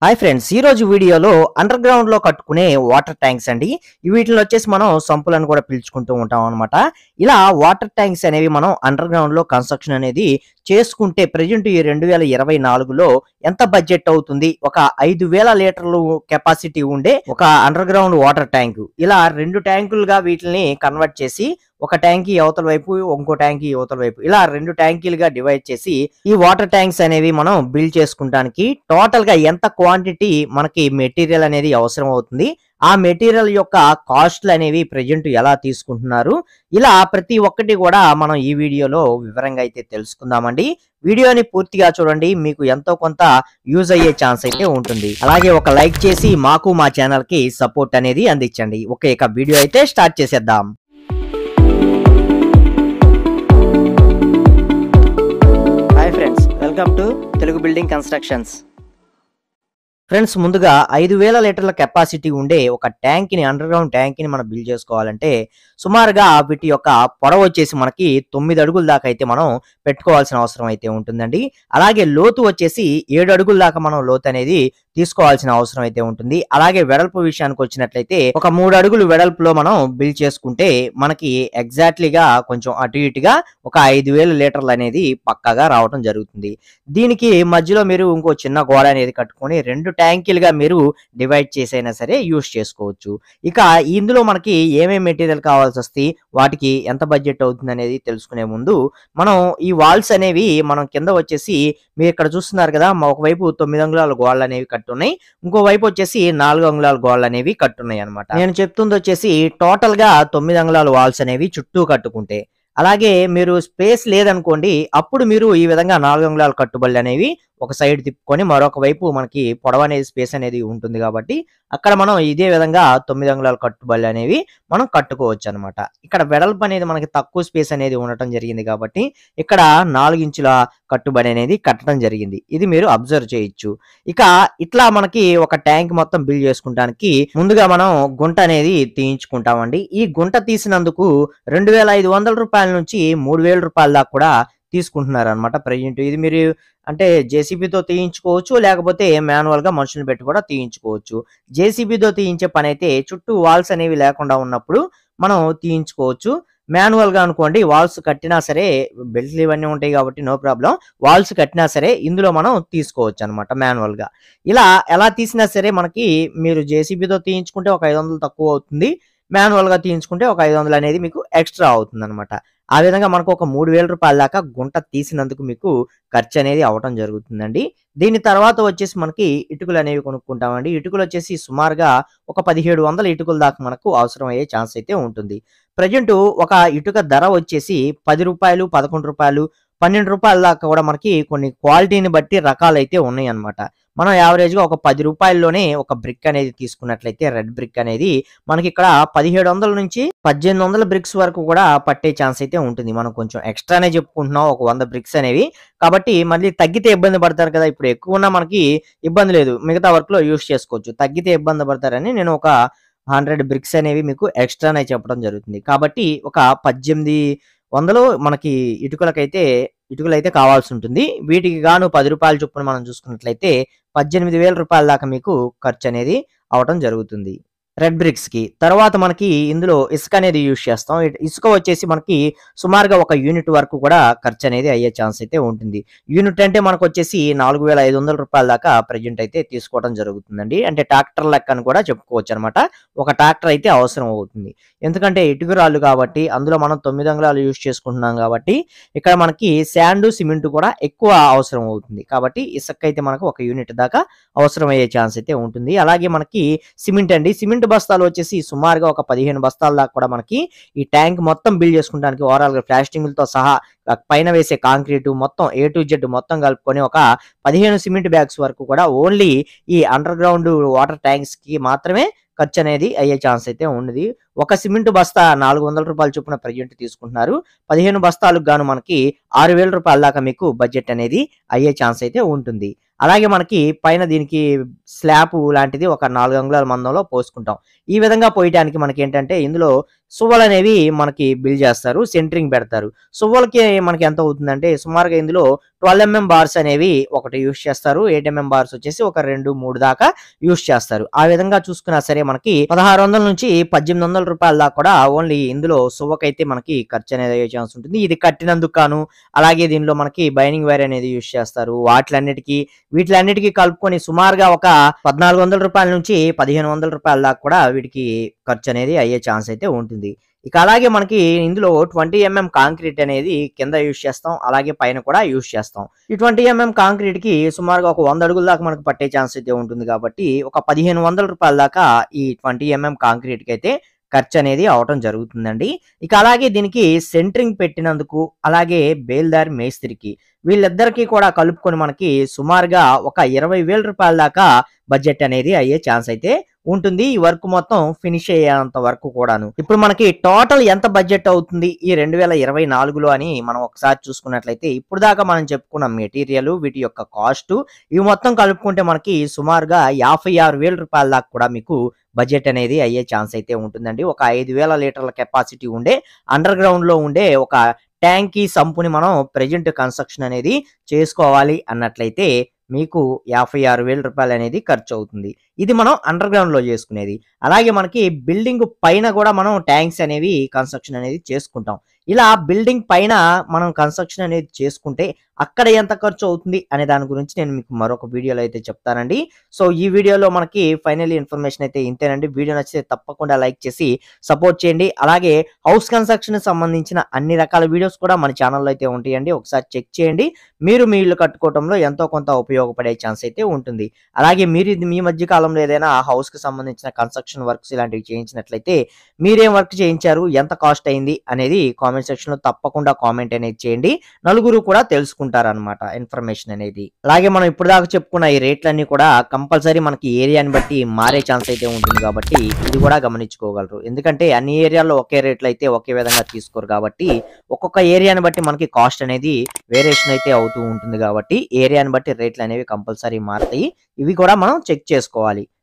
Hi friends, ఈ రోజు వీడియోలో అండర్ గ్రౌండ్ లో కట్టుకునే వాటర్ ట్యాంక్స్ అండి. వీటిలో వచ్చేసి మనం సంపులను కూడా పిలుచుకుంటూ ఉంటాం అనమాట. ఇలా వాటర్ ట్యాంక్స్ అనేవి మనం అండర్ గ్రౌండ్ లో కన్స్ట్రక్షన్ అనేది చేసుకుంటే ప్రెజెంట్ ఈ 2024లో ఎంత బడ్జెట్ అవుతుంది? ఒక 5,000 లీటర్లు కెపాసిటీ ఉండే ఒక అండర్ గ్రౌండ్ వాటర్ ట్యాంక్, ఇలా 2 ట్యాంకులుగా వీటిని కన్వర్ట్ చేసి ఒక ట్యాంకీ అవతల వైపు, ఇంకో ట్యాంకీ అవతల వైపు, ఇలా 2 ట్యాంకీలుగా డివైడ్ చేసి ఈ వాటర్ ట్యాంక్స్ అనేవి మనం బిల్డ్ చేసుకుంటానికి టోటల్ గా ఎంత క్వాంటిటీ మనకి మెటీరియల్ అనేది అవసరం అవుతుంది, ఆ మెటీరియల్ యొక్క కాస్ట్లు అనేవి ప్రెజెంట్ ఎలా తీసుకుంటున్నారు, ఇలా ప్రతి ఒక్కటి కూడా మనం ఈ వీడియోలో వివరంగా అయితే తెలుసుకుందామండి. వీడియోని పూర్తిగా చూడండి, మీకు ఎంతో కొంత యూజ్ అయ్యే ఛాన్స్ అయితే ఉంటుంది. అలాగే ఒక లైక్ చేసి మాకు మా ఛానల్ కి సపోర్ట్ అనేది అందించండి. ఓకే, ఇక వీడియో అయితే స్టార్ట్ చేసేద్దాం. Hi friends, welcome to Telugu building constructions. Friends, ముందుగా 5,000 లీటర్ల కెపాసిటీ ఉండే ఒక ట్యాంక్ని, అండర్ గ్రౌండ్ ట్యాంక్ని మనం బిల్డ్ చేసుకోవాలంటే సుమారుగా వీటి యొక్క పొడవు వచ్చేసి మనకి 9 అడుగుల దాకా అయితే మనం పెట్టుకోవాల్సిన అవసరం అయితే ఉంటుందండి. అలాగే లోతు వచ్చేసి 7 అడుగుల దాకా మనం లోతు అనేది తీసుకోవాల్సిన అవసరం అయితే ఉంటుంది. అలాగే వెడల్పు విషయానికి వచ్చినట్లయితే ఒక 3 అడుగులు వెడల్పులో మనం బిల్డ్ చేసుకుంటే మనకి ఎగ్జాక్ట్లీగా కొంచెం అటు ఇటుగా ఒక 5,000 లీటర్లు అనేది పక్కాగా రావడం జరుగుతుంది. దీనికి మధ్యలో మీరు ఇంకో చిన్న గోడ అనేది కట్టుకొని 2 ట్యాంకీలుగా మీరు డివైడ్ చేసైనా సరే యూస్ చేసుకోవచ్చు. ఇక ఇందులో మనకి ఏమేమి మెటీరియల్ కావాల్సి వస్తాయి, వాటికి ఎంత బడ్జెట్ అవుతుంది అనేది తెలుసుకునే ముందు మనం ఈ వాల్స్ అనేవి మనం కింద వచ్చేసి మీరు ఇక్కడ చూస్తున్నారు కదా, ఒకవైపు 9 అంగుళాల గోడలు అనేవి కట్టున్నాయి, ఇంకో వైపు వచ్చేసి 4 అంగుళాల గోడలు అనేవి కట్టున్నాయి అనమాట. నేను చెప్తుంది వచ్చేసి టోటల్ గా 9 అంగుళాల వాల్స్ అనేవి చుట్టూ కట్టుకుంటే. అలాగే మీరు స్పేస్ లేదనుకోండి, అప్పుడు మీరు ఈ విధంగా 4 అంగుళాల కట్టుబడులు అనేవి ఒక సైడ్ తిప్పుకొని మరొక వైపు మనకి పొడవు అనేది స్పేస్ అనేది ఉంటుంది కాబట్టి అక్కడ మనం ఇదే విధంగా 9 అంగుళాల కట్టుబడులు అనేవి మనం కట్టుకోవచ్చు అనమాట. ఇక్కడ వెడల్పు అనేది మనకి తక్కువ స్పేస్ అనేది ఉండటం జరిగింది కాబట్టి ఇక్కడ 4 ఇంచుల కట్టుబడి అనేది కట్టడం జరిగింది. ఇది మీరు అబ్జర్వ్ చేయొచ్చు. ఇక ఇట్లా మనకి ఒక ట్యాంక్ మొత్తం బిల్డ్ చేసుకుంటానికి ముందుగా మనం గుంట అనేది తీయించుకుంటామండి. ఈ గుంట తీసినందుకు 2,500 రూపాయల నుంచి 3,000 రూపాయల దాకా కూడా తీసుకుంటున్నారు అనమాట ప్రెజెంట్. ఇది మీరు అంటే జేసీబీతో తీయించుకోవచ్చు, లేకపోతే మాన్యువల్ గా మనుషులు పెట్టి కూడా తీయించుకోవచ్చు. జేసీబీతో తీయించే పని అయితే చుట్టూ వాల్స్ అనేవి లేకుండా ఉన్నప్పుడు మనం తీయించుకోవచ్చు. మాన్యువల్ గా అనుకోండి, వాల్స్ కట్టినా సరే, బెల్ట్లు ఇవన్నీ ఉంటాయి కాబట్టి నో ప్రాబ్లం, వాల్స్ కట్టినా సరే ఇందులో మనం తీసుకోవచ్చు అనమాట మాన్యువల్ గా. ఇలా ఎలా తీసినా సరే మనకి మీరు జేసీబీతో తీయించుకుంటే ఒక 500 తక్కువ అవుతుంది, మాన్యువల్ గా తీయించుకుంటే ఒక 500 అనేది మీకు ఎక్స్ట్రా అవుతుంది అనమాట. ఆ విధంగా మనకు ఒక 3,000 రూపాయల దాకా గుంట తీసినందుకు మీకు ఖర్చు అనేది అవటం జరుగుతుందండి. దీని తర్వాత వచ్చేసి మనకి ఇటుకలు అనేవి కొనుక్కుంటామండి. ఇటుకలు వచ్చేసి సుమారుగా ఒక 1,700 ఇటుకల దాకా మనకు అవసరం అయ్యే ఛాన్స్ అయితే ఉంటుంది. ప్రజెంట్ ఒక ఇటుక ధర వచ్చేసి 10 రూపాయలు, 11 రూపాయలు, 12 రూపాయల దాకా కూడా మనకి కొన్ని క్వాలిటీని బట్టి రకాలైతే ఉన్నాయి అనమాట. మనం యావరేజ్ గా ఒక 10 రూపాయల్లోనే ఒక బ్రిక్ అనేది తీసుకున్నట్లయితే రెడ్ బ్రిక్ అనేది మనకి ఇక్కడ 1,700 నుంచి 1,800 బ్రిక్స్ వరకు కూడా పట్టే ఛాన్స్ అయితే ఉంటుంది. మనం కొంచెం ఎక్స్ట్రానే చెప్పుకుంటున్నాం, ఒక 100 బ్రిక్స్ అనేవి కాబట్టి మళ్ళీ తగ్గితే ఇబ్బంది పడతారు కదా. ఇప్పుడు ఎక్కువ ఉన్నా మనకి ఇబ్బంది లేదు, మిగతా వర్క్ లో యూస్ చేసుకోవచ్చు. తగ్గితే ఇబ్బంది పడతారని నేను ఒక 100 బ్రిక్స్ అనేవి మీకు ఎక్స్ట్రానే చెప్పడం జరుగుతుంది. కాబట్టి ఒక 1,800 మనకి ఇటుకలు అయితే కావాల్సి ఉంటుంది. వీటికి గాను 10 రూపాయల చొప్పున మనం చూసుకున్నట్లయితే 18,000 రూపాయల దాకా మీకు ఖర్చు అనేది అవటం జరుగుతుంది రెడ్ బ్రిక్స్ కి. తర్వాత మనకి ఇందులో ఇసుక అనేది యూజ్ చేస్తాం. ఇసుక వచ్చేసి మనకి సుమారుగా ఒక యూనిట్ వరకు కూడా ఖర్చు అనేది అయ్యే ఛాన్స్ అయితే ఉంటుంది. యూనిట్ అంటే మనకు వచ్చేసి 4,500 రూపాయల దాకా ప్రెజెంట్ అయితే తీసుకోవడం జరుగుతుందండి. అంటే ట్రాక్టర్ లెక్క అని కూడా చెప్పుకోవచ్చు అనమాట. ఒక ట్రాక్టర్ అయితే అవసరం అవుతుంది, ఎందుకంటే ఇటుక రాళ్ళు కాబట్టి అందులో మనం 9 అంగుళాలు యూజ్ చేసుకుంటున్నాం కాబట్టి ఇక్కడ మనకి శాండ్, సిమెంట్ కూడా ఎక్కువ అవసరం అవుతుంది. కాబట్టి ఇసుక అయితే మనకు ఒక యూనిట్ దాకా అవసరం అయ్యే ఛాన్స్ అయితే ఉంటుంది. అలాగే మనకి సిమెంట్ అండి, సిమెంట్ బస్తాలు వచ్చేసి సుమారుగా ఒక 15 బస్తాల దాకా కూడా మనకి ఈ ట్యాంక్ మొత్తం బిల్డ్ చేసుకుంటానికి ఓవరాల్ గా ప్లాస్టింగ్లతో సహా పైన వేసే కాంక్రీట్ మొత్తం A to Z మొత్తం కలుపుకొని ఒక 15 సిమెంట్ బ్యాగ్స్ వరకు కూడా ఓన్లీ ఈ అండర్ గ్రౌండ్ వాటర్ ట్యాంక్స్ కి మాత్రమే ఖర్చు అనేది అయ్యే ఛాన్స్ అయితే ఉన్నది. ఒక సిమెంట్ బస్తా 400 రూపాయల చొప్పున ప్రెజెంట్ తీసుకుంటున్నారు. 15 బస్తాలకు గాను మనకి 6,000 రూపాయల దాకా మీకు బడ్జెట్ అనేది అయ్యే ఛాన్స్ అయితే ఉంటుంది. అలాగే మనకి పైన దీనికి స్లాబ్ లాంటిది ఒక 4 అంగుళాల మందంలో పోసుకుంటాం. ఈ విధంగా పోయడానికి మనకి ఏంటంటే ఇందులో సువ్వలు అనేవి మనకి బిల్డ్ చేస్తారు, సెంటరింగ్ పెడతారు. సువ్వలకి మనకి ఎంత అవుతుందంటే సుమారుగా ఇందులో 12 mm బార్స్ అనేవి ఒకటి యూజ్ చేస్తారు. 8 mm బార్స్ వచ్చేసి ఒక 2, 3 దాకా యూజ్ చేస్తారు. ఆ విధంగా చూసుకున్నా సరే మనకి 1600 నుంచి 1800 రూపాయల దాకా కూడా ఓన్లీ ఇందులో సువ్వకైతే మనకి ఖర్చు అనేది అయ్యే ఛాన్స్ ఉంటుంది. ఇది కట్టినందుకు గాను, అలాగే దీనిలో మనకి బైండింగ్ వైర్ అనేది యూజ్ చేస్తారు. వీటిలన్నిటికీ కలుపుకొని సుమారుగా ఒక 1400 రూపాయల నుంచి 1500 రూపాయల దాకా కూడా వీటికి ఖర్చు అనేది అయ్యే ఛాన్స్ అయితే ఉంటుంది. ఇక అలాగే మనకి ఇందులో 20 mm కాంక్రీట్ అనేది కింద యూజ్ చేస్తాం, అలాగే పైన కూడా యూజ్ చేస్తాం. ఈ 20 mm కాంక్రీట్ కి సుమారుగా ఒక 100 అడుగుల దాకా మనకు పట్టే ఛాన్స్ అయితే ఉంటుంది కాబట్టి ఒక 1500 రూపాయల దాకా ఈ 20 mm కాంక్రీట్ కి అయితే ఖర్చు అనేది అవటం జరుగుతుందండి. ఇక అలాగే దీనికి సెంటరింగ్ పెట్టినందుకు, అలాగే బేల్దారి మేస్త్రికి, వీళ్ళిద్దరికీ కూడా కలుపుకొని మనకి సుమారుగా ఒక 20,000 రూపాయల దాకా బడ్జెట్ అనేది అయ్యే ఛాన్స్ అయితే ఉంటుంది. ఈ వర్క్ మొత్తం ఫినిష్ అయ్యేంత వరకు కూడాను. ఇప్పుడు మనకి టోటల్ ఎంత బడ్జెట్ అవుతుంది ఈ 2024లో అని మనం ఒకసారి చూసుకున్నట్లయితే, ఇప్పుడు దాకా మనం చెప్పుకున్న మెటీరియల్, వీటి యొక్క కాస్ట్, ఇవి మొత్తం కలుపుకుంటే మనకి సుమారుగా 56,000 రూపాయల దాకా కూడా మీకు బడ్జెట్ అనేది అయ్యే ఛాన్స్ అయితే ఉంటుందండి. ఒక 5,000 లీటర్ల కెపాసిటీ ఉండే అండర్ గ్రౌండ్ లో ఉండే ఒక ట్యాంకీ సంపుని మనం ప్రెజెంట్ కన్స్ట్రక్షన్ అనేది చేసుకోవాలి అన్నట్లయితే మీకు 56,000 రూపాయలు అనేది ఖర్చు అవుతుంది. ఇది మనం అండర్ గ్రౌండ్ లో చేసుకునేది. అలాగే మనకి బిల్డింగ్ పైన కూడా మనం ట్యాంక్స్ అనేవి కన్స్ట్రక్షన్ అనేది చేసుకుంటాం. ఇలా బిల్డింగ్ పైన మనం కన్స్ట్రక్షన్ అనేది చేసుకుంటే అక్కడ ఎంత ఖర్చు అవుతుంది అనే దాని గురించి నేను మీకు మరొక వీడియోలో అయితే చెప్తానండి. సో ఈ వీడియోలో మనకి ఫైనల్ ఇన్ఫర్మేషన్ అయితే ఇంతేనండి. వీడియో నచ్చితే తప్పకుండా లైక్ చేసి సపోర్ట్ చేయండి. అలాగే హౌస్ కన్స్ట్రక్షన్ సంబంధించిన అన్ని రకాల వీడియోస్ కూడా మన ఛానల్లో అయితే ఉంటాయండి. ఒకసారి చెక్ చేయండి. మీరు మీ ఇల్లు కట్టుకోవడంలో ఎంతో కొంత ఉపయోగపడే ఛాన్స్ అయితే ఉంటుంది. అలాగే మీరు మీ మధ్య కాలంలో ఏదైనా హౌస్ కి సంబంధించిన కన్స్ట్రక్షన్ వర్క్స్ ఇలాంటివి చేయించినట్లయితే మీరేం వర్క్ చేయించారు, ఎంత కాస్ట్ అయింది అనేది కామెంట్ సెక్షన్ లో తప్పకుండా కామెంట్ అనేది చేయండి. నలుగురు కూడా తెలుసుకుంటారనమాట ఇన్ఫర్మేషన్ అనేది. అలాగే మనం ఇప్పుడు దాకా చెప్పుకున్న ఈ రేట్లన్నీ కూడా కంపల్సరీ మనకి ఏరియాని బట్టి మారే ఛాన్స్ అయితే ఉంటుంది కాబట్టి ఇది కూడా గమనించుకోగలరు. ఎందుకంటే అన్ని ఏరియాల్లో ఒకే రేట్లు అయితే ఒకే విధంగా తీసుకోరు కాబట్టి ఒక్కొక్క ఏరియాని బట్టి మనకి కాస్ట్ అనేది వేరియేషన్ అయితే అవుతూ ఉంటుంది కాబట్టి ఏరియాని బట్టి రేట్లు అనేవి కంపల్సరీ మారుతాయి. ఇవి కూడా మనం చెక్ చేసుకోవాలి.